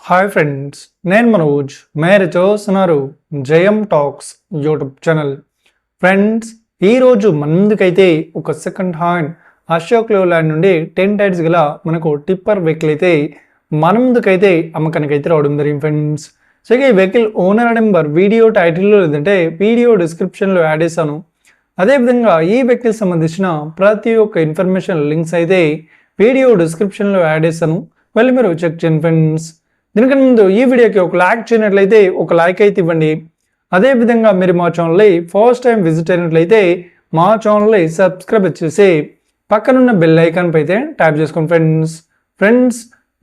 Hi friends, నేను మనోజ్. మీరు చూస్తున్నారు జయం టాక్స్ యూట్యూబ్ ఛానల్. ఫ్రెండ్స్, ఈరోజు ముందుకైతే ఒక సెకండ్ హ్యాండ్ అశోక్ లేలాండ్ నుండి 10 టైర్స్ గల మనకు టిప్పర్ వెహికల్ అయితే మన ముందుకైతే అమ్మకానికైతే రావడం జరిగింది ఫ్రెండ్స్. సో ఈ వెహికల్ ఓనర్ నెంబర్ వీడియో టైటిల్లో లేదంటే వీడియో డిస్క్రిప్షన్లో యాడ్ చేశాను. అదేవిధంగా ఈ వెహికల్ సంబంధించిన ప్రతి ఒక్క ఇన్ఫర్మేషన్ లింక్స్ అయితే వీడియో డిస్క్రిప్షన్లో యాడ్ చేశాను, వెళ్ళి మీరు చెక్ చేయండి ఫ్రెండ్స్. దీనికన్నా ముందు ఈ వీడియోకి ఒక లైక్ చేయనట్లయితే ఒక లైక్ అయితే ఇవ్వండి. అదేవిధంగా మీరు మా ఛానల్ని ఫస్ట్ టైం విజిట్ అయినట్లయితే మా ఛానల్ని సబ్స్క్రైబ్ చేసి పక్కనున్న బెల్ ఐకాన్ పై అయితే ట్యాప్ చేసుకోండి ఫ్రెండ్స్.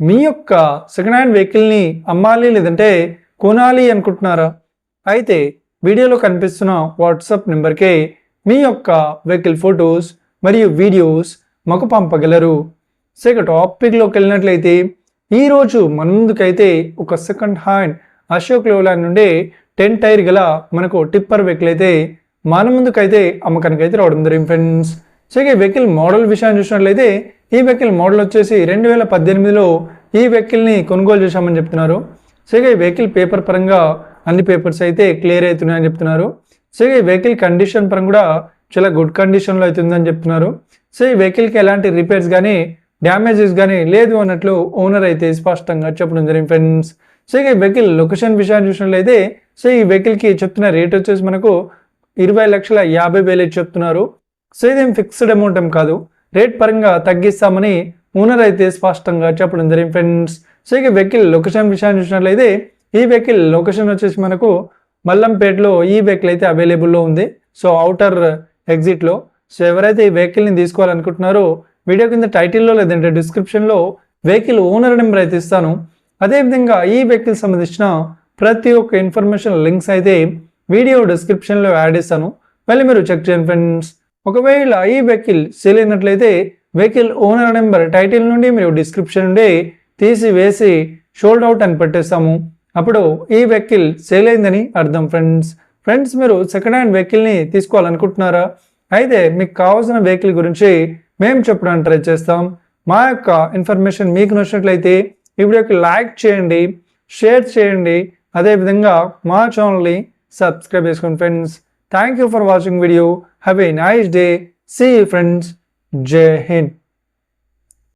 మీ యొక్క సెకండ్ హ్యాండ్ వెహికల్ని అమ్మాలి లేదంటే కొనాలి అనుకుంటున్నారా? అయితే వీడియోలో కనిపిస్తున్న వాట్సాప్ నెంబర్కే మీ యొక్క వెహికల్ ఫొటోస్ మరియు వీడియోస్ మాకు పంపగలరు. సో ఇక టాపిక్లోకి వెళ్ళినట్లయితే ఈరోజు మన ముందుకైతే ఒక సెకండ్ హ్యాండ్ అశోక్ లేలాండ్ నుండి 10 టైర్ గల మనకు టిప్పర్ వెహికల్ అయితే మన ముందుకైతే అమ్మకానికైతే రావడం జరిగింది ఫ్రెండ్స్. సో ఈ వెహికల్ మోడల్ విషయాన్ని చూసినట్లయితే ఈ వెహికల్ మోడల్ వచ్చేసి 2018లో ఈ వెహికల్ని కొనుగోలు చేశామని చెప్తున్నారు. సో ఈ వెహికల్ పేపర్ పరంగా అన్ని పేపర్స్ అయితే క్లియర్ అవుతున్నాయని చెప్తున్నారు. సో ఈ వెహికల్ కండిషన్ పరంగా కూడా చాలా గుడ్ కండిషన్లో అవుతుందని చెప్తున్నారు. సో ఈ వెహికల్కి ఎలాంటి రిపేర్స్ కానీ డ్యామేజెస్ కానీ లేదు అన్నట్లు ఓనర్ అయితే స్పష్టంగా చెప్పడం జరిగింది ఫ్రెండ్స్. సో ఈ వెహికల్ లొకేషన్ విషయాన్ని చూసినట్లయితే సో ఈ వెహికల్కి చెప్తున్న రేట్ వచ్చేసి మనకు 20,50,000 చెప్తున్నారు. సో ఇదేం ఫిక్స్డ్ అమౌంట్ ఏం కాదు, రేట్ పరంగా తగ్గిస్తామని ఓనర్ అయితే స్పష్టంగా చెప్పడం జరిగింది ఫ్రెండ్స్. సో ఈ వెహికల్ లొకేషన్ విషయాన్ని చూసినట్లయితే ఈ వెహికల్ లొకేషన్ వచ్చేసి మనకు మల్లంపేటలో ఈ వెహికల్ అయితే అవైలబుల్లో ఉంది. So outer ఎగ్జిట్లో. సో ఎవరైతే ఈ వెహికల్ని తీసుకోవాలనుకుంటున్నారో వీడియో కింద టైటిల్లో లేదంటే డిస్క్రిప్షన్లో వెహికల్ ఓనర్ నెంబర్ అయితే ఇస్తాను. అదేవిధంగా ఈ వెహికల్ సంబంధించిన ప్రతి ఒక్క ఇన్ఫర్మేషన్ లింక్స్ అయితే వీడియో డిస్క్రిప్షన్లో యాడ్ చేస్తాను, మళ్ళీ మీరు చెక్ చేయండి ఫ్రెండ్స్. ఒకవేళ ఈ వెహికల్ సేల్ అయినట్లయితే వెహికల్ ఓనర్ నెంబర్ టైటిల్ నుండి మీరు డిస్క్రిప్షన్ నుండి తీసివేసి షోల్డ్ అవుట్ అని పెట్టేస్తాము. అప్పుడు ఈ వెహికల్ సేల్ అయిందని అర్థం ఫ్రెండ్స్. మీరు సెకండ్ హ్యాండ్ వెహికల్ని తీసుకోవాలనుకుంటున్నారా? అయితే మీకు కావాల్సిన వెహికల్ గురించి మేము చెప్పడానికి ట్రై చేస్తాం. మా యొక్క ఇన్ఫర్మేషన్ మీకు నచ్చినట్లయితే ఈ వీడియోకి లైక్ చేయండి, షేర్ చేయండి, అదేవిధంగా మా ఛానల్ని సబ్స్క్రైబ్ చేసుకోండి friends. Thank you for watching video. Have a nice day. See you friends. జై హింద్.